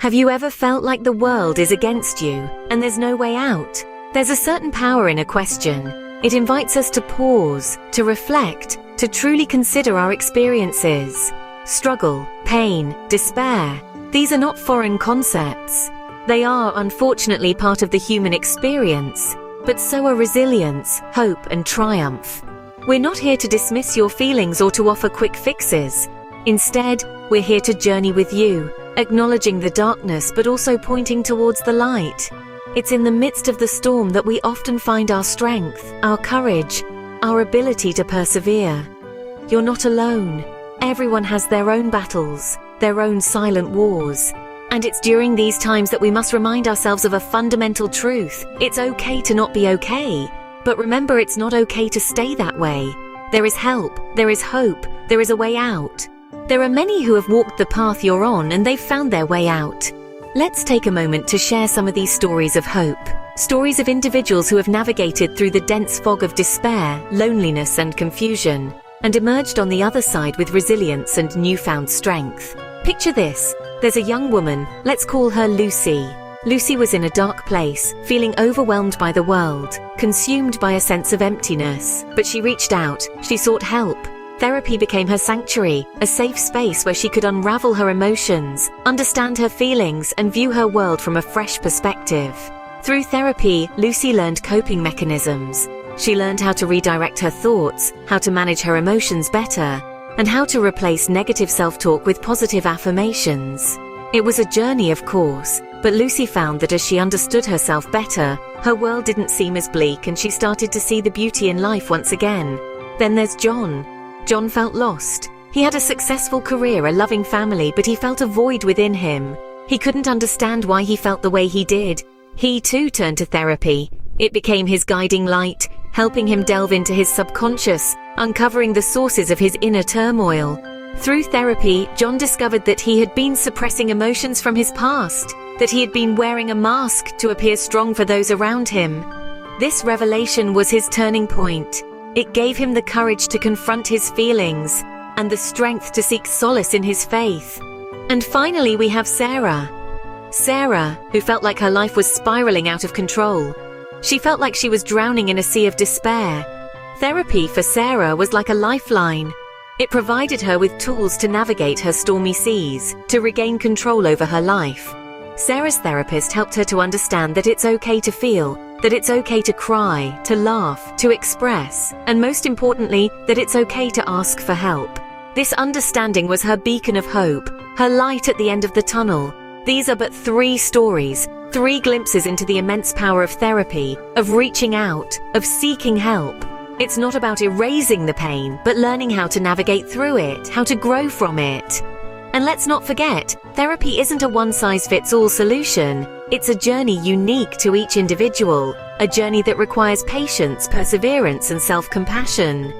Have you ever felt like the world is against you and there's no way out? There's a certain power in a question. It invites us to pause, to reflect, to truly consider our experiences. Struggle, pain, despair. These are not foreign concepts. They are, unfortunately, part of the human experience, but so are resilience, hope, and triumph. We're not here to dismiss your feelings or to offer quick fixes. Instead, we're here to journey with you, acknowledging the darkness but also pointing towards the light. It's in the midst of the storm that we often find our strength, our courage, our ability to persevere. You're not alone. Everyone has their own battles, their own silent wars. And it's during these times that we must remind ourselves of a fundamental truth. It's okay to not be okay. But remember, it's not okay to stay that way. There is help, there is hope, there is a way out. There are many who have walked the path you're on and they've found their way out. Let's take a moment to share some of these stories of hope. Stories of individuals who have navigated through the dense fog of despair, loneliness, and confusion, and emerged on the other side with resilience and newfound strength. Picture this. There's a young woman, let's call her Lucy. Lucy was in a dark place, feeling overwhelmed by the world, consumed by a sense of emptiness. But she reached out, she sought help. Therapy became her sanctuary, a safe space where she could unravel her emotions, understand her feelings, and view her world from a fresh perspective. Through therapy, Lucy learned coping mechanisms. She learned how to redirect her thoughts, how to manage her emotions better, and how to replace negative self-talk with positive affirmations. It was a journey, of course, but Lucy found that as she understood herself better, her world didn't seem as bleak and she started to see the beauty in life once again. Then there's John. John felt lost. He had a successful career, a loving family, but he felt a void within him. He couldn't understand why he felt the way he did. He too turned to therapy. It became his guiding light, helping him delve into his subconscious, uncovering the sources of his inner turmoil. Through therapy, John discovered that he had been suppressing emotions from his past, that he had been wearing a mask to appear strong for those around him. This revelation was his turning point. It gave him the courage to confront his feelings and the strength to seek solace in his faith. And finally, we have Sarah. Sarah, who felt like her life was spiraling out of control. She felt like she was drowning in a sea of despair. Therapy for Sarah was like a lifeline. It provided her with tools to navigate her stormy seas, to regain control over her life. Sarah's therapist helped her to understand that it's okay to feel, that it's okay to cry, to laugh, to express, and most importantly, that it's okay to ask for help. This understanding was her beacon of hope, her light at the end of the tunnel. These are but 3 stories, 3 glimpses into the immense power of therapy, of reaching out, of seeking help. It's not about erasing the pain, but learning how to navigate through it, how to grow from it. And let's not forget, therapy isn't a one-size-fits-all solution. It's a journey unique to each individual, a journey that requires patience, perseverance, and self-compassion.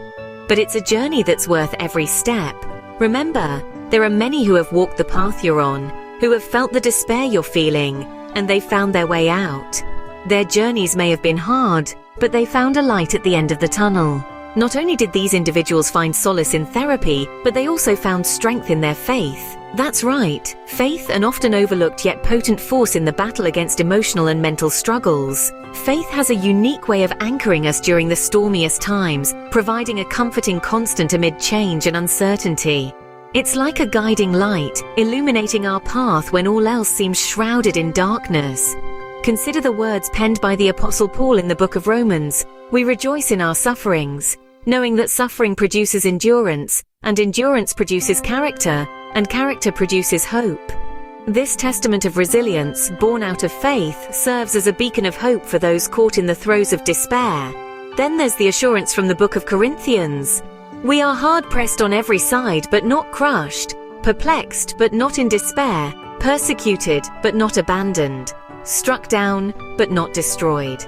But it's a journey that's worth every step. Remember, there are many who have walked the path you're on, who have felt the despair you're feeling, and they found their way out. Their journeys may have been hard, but they found a light at the end of the tunnel. Not only did these individuals find solace in therapy, but they also found strength in their faith. That's right, faith, an often overlooked yet potent force in the battle against emotional and mental struggles. Faith has a unique way of anchoring us during the stormiest times, providing a comforting constant amid change and uncertainty. It's like a guiding light, illuminating our path when all else seems shrouded in darkness. Consider the words penned by the Apostle Paul in the book of Romans. We rejoice in our sufferings, knowing that suffering produces endurance, and endurance produces character, and character produces hope. This testament of resilience, born out of faith, serves as a beacon of hope for those caught in the throes of despair. Then there's the assurance from the book of Corinthians. We are hard-pressed on every side, but not crushed, perplexed, but not in despair, persecuted, but not abandoned, struck down, but not destroyed.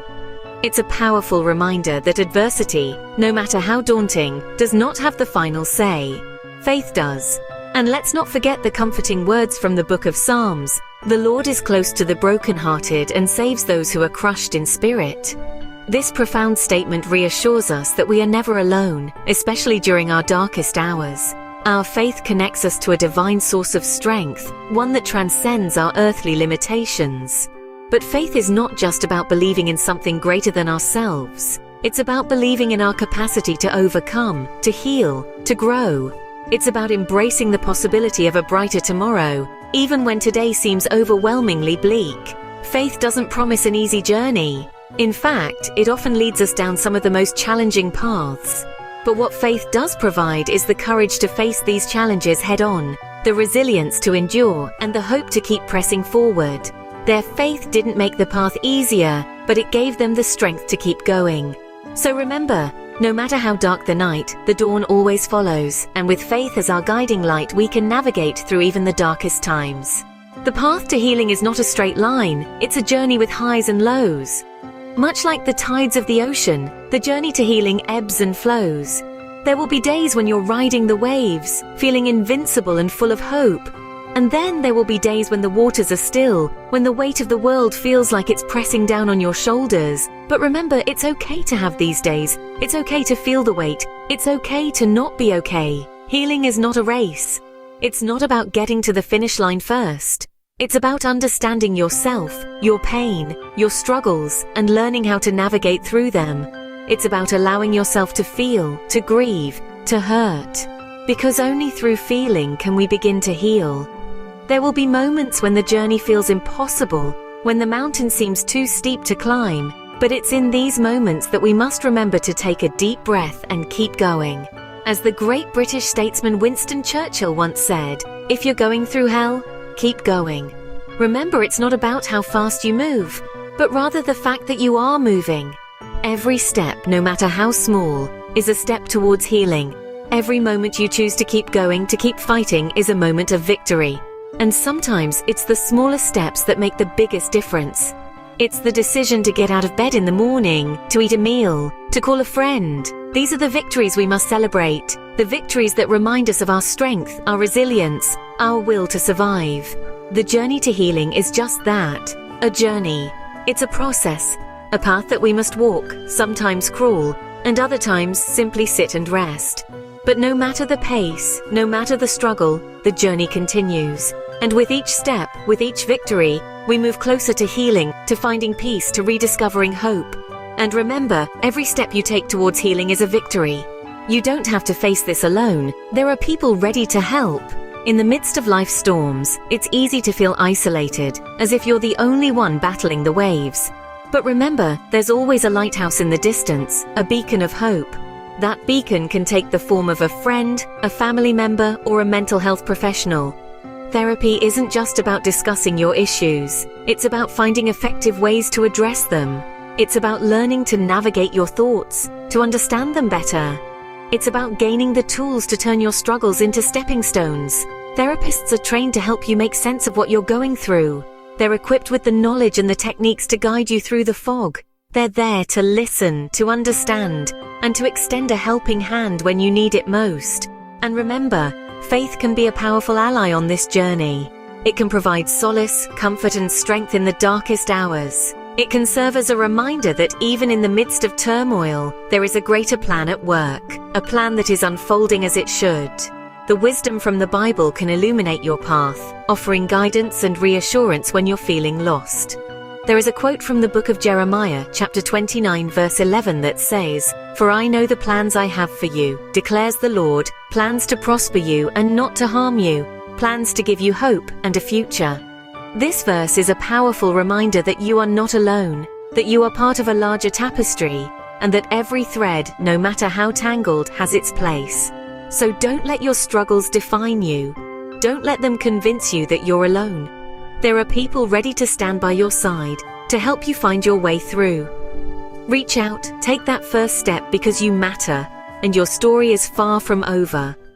It's a powerful reminder that adversity, no matter how daunting, does not have the final say. Faith does. And let's not forget the comforting words from the book of Psalms. The Lord is close to the brokenhearted and saves those who are crushed in spirit. This profound statement reassures us that we are never alone, especially during our darkest hours. Our faith connects us to a divine source of strength, one that transcends our earthly limitations. But faith is not just about believing in something greater than ourselves. It's about believing in our capacity to overcome, to heal, to grow. It's about embracing the possibility of a brighter tomorrow, even when today seems overwhelmingly bleak. Faith doesn't promise an easy journey. In fact, it often leads us down some of the most challenging paths. But what faith does provide is the courage to face these challenges head-on, the resilience to endure, and the hope to keep pressing forward. Their faith didn't make the path easier, but it gave them the strength to keep going. So remember, no matter how dark the night, the dawn always follows, and with faith as our guiding light, we can navigate through even the darkest times. The path to healing is not a straight line, it's a journey with highs and lows. Much like the tides of the ocean, the journey to healing ebbs and flows. There will be days when you're riding the waves, feeling invincible and full of hope. And then there will be days when the waters are still, when the weight of the world feels like it's pressing down on your shoulders. But remember, it's okay to have these days. It's okay to feel the weight. It's okay to not be okay. Healing is not a race. It's not about getting to the finish line first. It's about understanding yourself, your pain, your struggles, and learning how to navigate through them. It's about allowing yourself to feel, to grieve, to hurt. Because only through feeling can we begin to heal. There will be moments when the journey feels impossible, when the mountain seems too steep to climb, but it's in these moments that we must remember to take a deep breath and keep going. As the great British statesman Winston Churchill once said, "If you're going through hell, keep going." Remember, it's not about how fast you move, but rather the fact that you are moving. Every step, no matter how small, is a step towards healing. Every moment you choose to keep going, to keep fighting, is a moment of victory. And sometimes it's the smallest steps that make the biggest difference. It's the decision to get out of bed in the morning, to eat a meal, to call a friend. These are the victories we must celebrate. The victories that remind us of our strength, our resilience, our will to survive. The journey to healing is just that, a journey. It's a process, a path that we must walk, sometimes crawl, and other times simply sit and rest. But no matter the pace, no matter the struggle, the journey continues. And with each step, with each victory, we move closer to healing, to finding peace, to rediscovering hope. And remember, every step you take towards healing is a victory. You don't have to face this alone. There are people ready to help. In the midst of life's storms, it's easy to feel isolated, as if you're the only one battling the waves. But remember, there's always a lighthouse in the distance, a beacon of hope. That beacon can take the form of a friend, a family member, or a mental health professional. Therapy isn't just about discussing your issues. It's about finding effective ways to address them. It's about learning to navigate your thoughts, to understand them better. It's about gaining the tools to turn your struggles into stepping stones. Therapists are trained to help you make sense of what you're going through. They're equipped with the knowledge and the techniques to guide you through the fog. They're there to listen, to understand, and to extend a helping hand when you need it most. And remember, faith can be a powerful ally on this journey. It can provide solace, comfort, and strength in the darkest hours. It can serve as a reminder that even in the midst of turmoil, there is a greater plan at work, a plan that is unfolding as it should. The wisdom from the Bible can illuminate your path, offering guidance and reassurance when you're feeling lost. There is a quote from the book of Jeremiah, chapter 29, verse 11 that says, "For I know the plans I have for you, declares the Lord, plans to prosper you and not to harm you, plans to give you hope and a future." This verse is a powerful reminder that you are not alone, that you are part of a larger tapestry, and that every thread, no matter how tangled, has its place. So don't let your struggles define you. Don't let them convince you that you're alone. There are people ready to stand by your side, to help you find your way through. Reach out, take that first step because you matter, and your story is far from over.